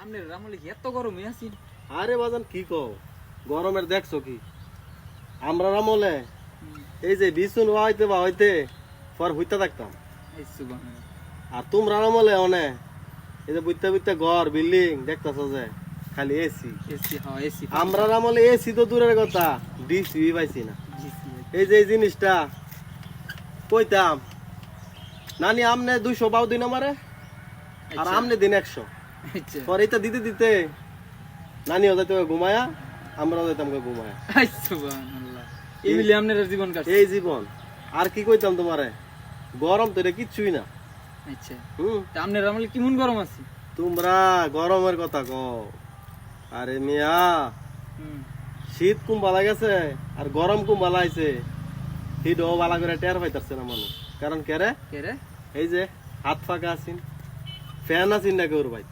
আমনে রামলে কি এত গরম আছি? আরে বাজান কি কও, গরমের দেখছো কি? আমরা আমলে এই যে বিছুন হইতে বা হইতে পর হইতে থাকতাম, এই সুবহানাল্লাহ। আর তোমরা আমলে অনে এই যে বুইতে বুইতে ঘর বিল্ডিং দেখতেছো যে খালি এসি। এসি হ্যাঁ এসি। আমরা আমলে এসি তো দূরের কথা, ডিসি পাইছি না। জি জি। এই যে এই জিনিসটা কইতাম, নানি আমনে 200 বাউ দিন আমারে, আর আমনে দিন 100। আচ্ছা পর এটা দিতে দিতে নানিও যাইতে ঘুমায়া, আমরাও যাইতাম ঘুমায়া। আই সুবহানাল্লাহ। এই মিলে আমনের জীবন কাটছে। এই জীবন আর কি কইতাম তোমারে, গরম তো এটা কিচ্ছুই না। আচ্ছা হুম, তা আমনের রামলে কেমন গরম আছে? তোমরা গরমের কথা কও, আরে মিয়া হুম শীত কুম বালা গেছে আর গরম কুম বালা আইছে, হিডও বালা করে টের পাইতাছে না মানুষ। কারণ কে রে, কে রে? এই যে হাত ফাঁকা আছিন, ফ্যান আছিন না কেউর ভাই,